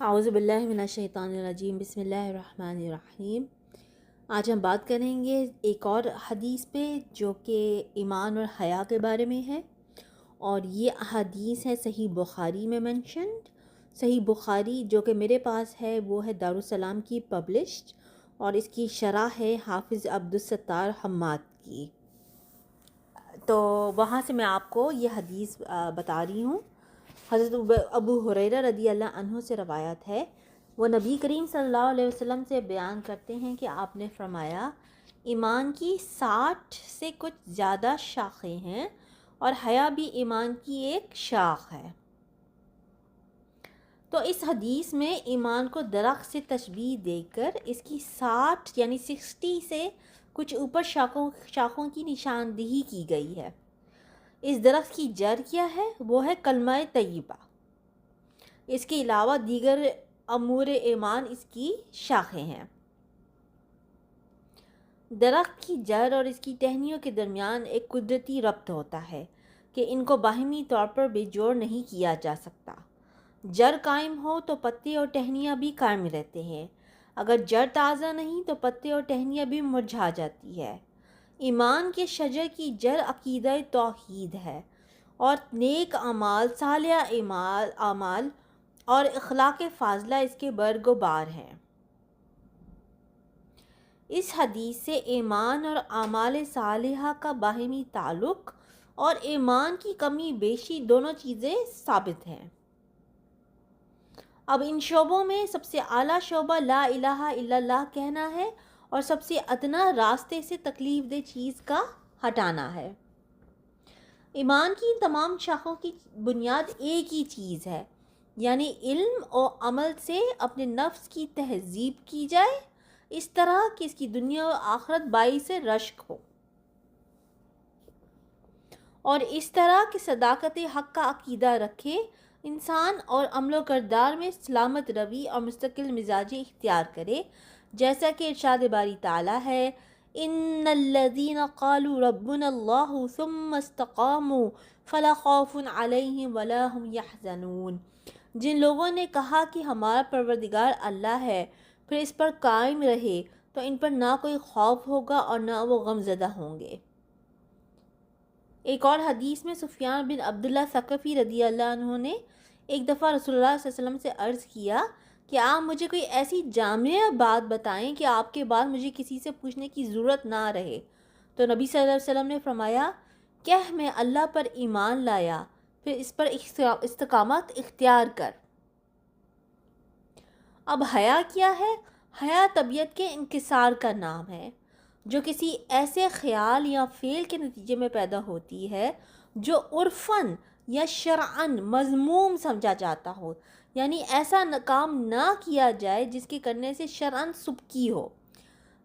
اعوذ باللہ من الشیطان الرجیم، بسم اللہ الرحمن الرحیم۔ آج ہم بات کریں گے ایک اور حدیث پہ جو کہ ایمان اور حیا کے بارے میں ہے، اور یہ حدیث ہے صحیح بخاری میں منشنڈ۔ صحیح بخاری جو کہ میرے پاس ہے وہ ہے دارالسلام کی پبلشڈ، اور اس کی شرح ہے حافظ عبدالستار حماد کی۔ تو وہاں سے میں آپ کو یہ حدیث بتا رہی ہوں۔ حضرت ابو ہریرہ رضی اللہ عنہ سے روایت ہے، وہ نبی کریم صلی اللہ علیہ وسلم سے بیان کرتے ہیں کہ آپ نے فرمایا، ایمان کی 60 سے کچھ زیادہ شاخیں ہیں، اور حیا بھی ایمان کی ایک شاخ ہے۔ تو اس حدیث میں ایمان کو درخت سے تشبیہ دے کر اس کی 60 یعنی 60 سے کچھ اوپر شاخوں کی نشاندہی کی گئی ہے۔ اس درخت کی جڑ کیا ہے؟ وہ ہے کلمہ طیبہ۔ اس کے علاوہ دیگر امور ایمان اس کی شاخیں ہیں۔ درخت کی جڑ اور اس کی ٹہنیوں کے درمیان ایک قدرتی ربط ہوتا ہے کہ ان کو باہمی طور پر بے جوڑ نہیں کیا جا سکتا۔ جڑ قائم ہو تو پتے اور ٹہنیاں بھی قائم رہتے ہیں، اگر جڑ تازہ نہیں تو پتے اور ٹہنیاں بھی مرجھا جاتی ہے۔ ایمان کے شجر کی جڑ عقیدہ توحید ہے، اور نیک اعمال، صالح اعمال اور اخلاق فاضلہ اس کے برگ و بار ہیں۔ اس حدیث سے ایمان اور اعمال صالحہ کا باہمی تعلق اور ایمان کی کمی بیشی دونوں چیزیں ثابت ہیں۔ اب ان شعبوں میں سب سے اعلیٰ شعبہ لا الہ الا اللہ کہنا ہے، اور سب سے ادنا راستے سے تکلیف دہ چیز کا ہٹانا ہے۔ ایمان کی ان تمام شاخوں کی بنیاد ایک ہی چیز ہے، یعنی علم اور عمل سے اپنے نفس کی تہذیب کی جائے، اس طرح کہ اس کی دنیا و آخرت باعث رشک ہو، اور اس طرح کہ صداقت حق کا عقیدہ رکھے انسان اور عمل و کردار میں سلامت روی اور مستقل مزاجی اختیار کرے، جیسا کہ ارشاد باری تعالیٰ ہے، ان الذین قالوا ربنا اللہ ثم استقاموا فلا خوف علیہم ولا هم یحزنون۔ جن لوگوں نے کہا کہ ہمارا پروردگار اللہ ہے، پھر اس پر قائم رہے، تو ان پر نہ کوئی خوف ہوگا اور نہ وہ غمزدہ ہوں گے۔ ایک اور حدیث میں سفیان بن عبداللہ ثقفی رضی اللہ عنہ نے ایک دفعہ رسول اللہ صلی اللہ علیہ وسلم سے عرض کیا کہ آپ مجھے کوئی ایسی جامع بات بتائیں کہ آپ کے بعد مجھے کسی سے پوچھنے کی ضرورت نہ رہے۔ تو نبی صلی اللہ علیہ وسلم نے فرمایا، کہہ میں اللہ پر ایمان لایا، پھر اس پر استقامت اختیار کر۔ اب حیا کیا ہے؟ حیا طبیعت کے انکسار کا نام ہے، جو کسی ایسے خیال یا فعل کے نتیجے میں پیدا ہوتی ہے جو عرفاً یا شرعاً مذموم سمجھا جاتا ہو، یعنی ایسا کام نہ کیا جائے جس کے کرنے سے شرعاً سبکی ہو۔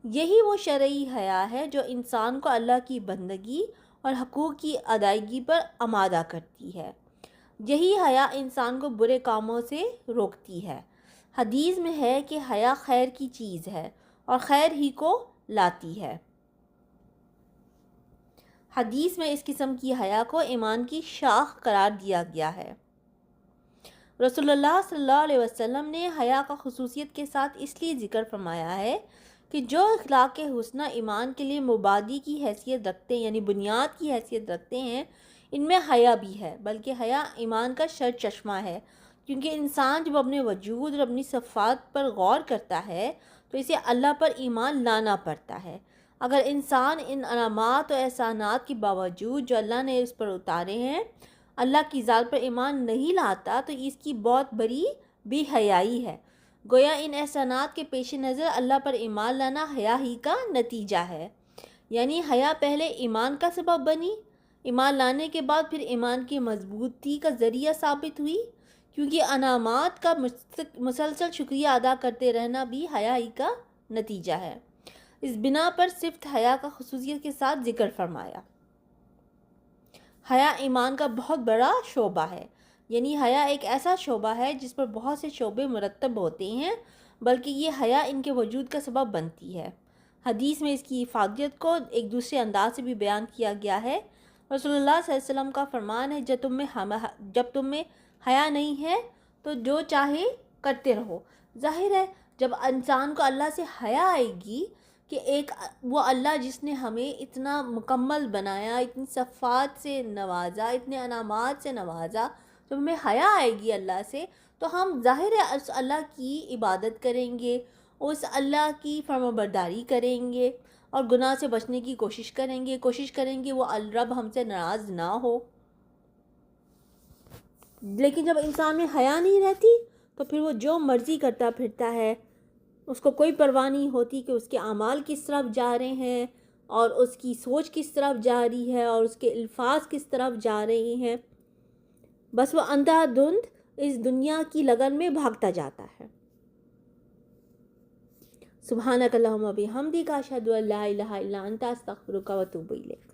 یہی وہ شرعی حیا ہے جو انسان کو اللہ کی بندگی اور حقوق کی ادائیگی پر آمادہ کرتی ہے۔ یہی حیا انسان کو برے کاموں سے روکتی ہے۔ حدیث میں ہے کہ حیا خیر کی چیز ہے اور خیر ہی کو لاتی ہے۔ حدیث میں اس قسم کی حیا کو ایمان کی شاخ قرار دیا گیا ہے۔ رسول اللہ صلی اللہ علیہ وسلم نے حیا کا خصوصیت کے ساتھ اس لیے ذکر فرمایا ہے کہ جو اخلاق حسنہ ایمان کے لیے مبادی کی حیثیت رکھتے ہیں، یعنی بنیاد کی حیثیت رکھتے ہیں، ان میں حیا بھی ہے، بلکہ حیا ایمان کا سر چشمہ ہے، کیونکہ انسان جب اپنے وجود اور اپنی صفات پر غور کرتا ہے تو اسے اللہ پر ایمان لانا پڑتا ہے۔ اگر انسان ان علامات و احسانات کے باوجود جو اللہ نے اس پر اتارے ہیں اللہ کی ذات پر ایمان نہیں لاتا تو اس کی بہت بڑی بے حیائی ہے۔ گویا ان احسانات کے پیش نظر اللہ پر ایمان لانا حیا ہی کا نتیجہ ہے، یعنی حیا پہلے ایمان کا سبب بنی، ایمان لانے کے بعد پھر ایمان کی مضبوطی کا ذریعہ ثابت ہوئی، کیونکہ انعامات کا مسلسل شکریہ ادا کرتے رہنا بھی حیا ہی کا نتیجہ ہے۔ اس بنا پر صفت حیا کا خصوصیت کے ساتھ ذکر فرمایا۔ حیا ایمان کا بہت بڑا شعبہ ہے، یعنی حیا ایک ایسا شعبہ ہے جس پر بہت سے شعبے مرتب ہوتے ہیں، بلکہ یہ حیا ان کے وجود کا سبب بنتی ہے۔ حدیث میں اس کی افادیت کو ایک دوسرے انداز سے بھی بیان کیا گیا ہے۔ رسول اللہ صلی اللہ علیہ وسلم کا فرمان ہے، جب تم میں حیا نہیں ہے تو جو چاہے کرتے رہو. ظاہر ہے جب انسان کو اللہ سے حیا آئے گی کہ ایک وہ اللہ جس نے ہمیں اتنا مکمل بنایا، اتنی صفات سے نوازا، اتنے انعامات سے نوازا، جب ہمیں حیا آئے گی اللہ سے تو ہم ظاہر ہے اس اللہ کی عبادت کریں گے، اس اللہ کی فرمانبرداری کریں گے اور گناہ سے بچنے کی کوشش کریں گے وہ رب ہم سے ناراض نہ ہو. لیکن جب انسان میں حیا نہیں رہتی تو پھر وہ جو مرضی کرتا پھرتا ہے، اس کو کوئی پرواہ نہیں ہوتی کہ اس کے اعمال کس طرف جا رہے ہیں اور اس کی سوچ کس طرف جا رہی ہے اور اس کے الفاظ کس طرف جا رہے ہیں. بس وہ اندھا دھند اس دنیا کی لگن میں بھاگتا جاتا ہے. سبحانک اللہم و بحمدک اشہد ان لا الہ الا انت استغفرک و اتوب الیک.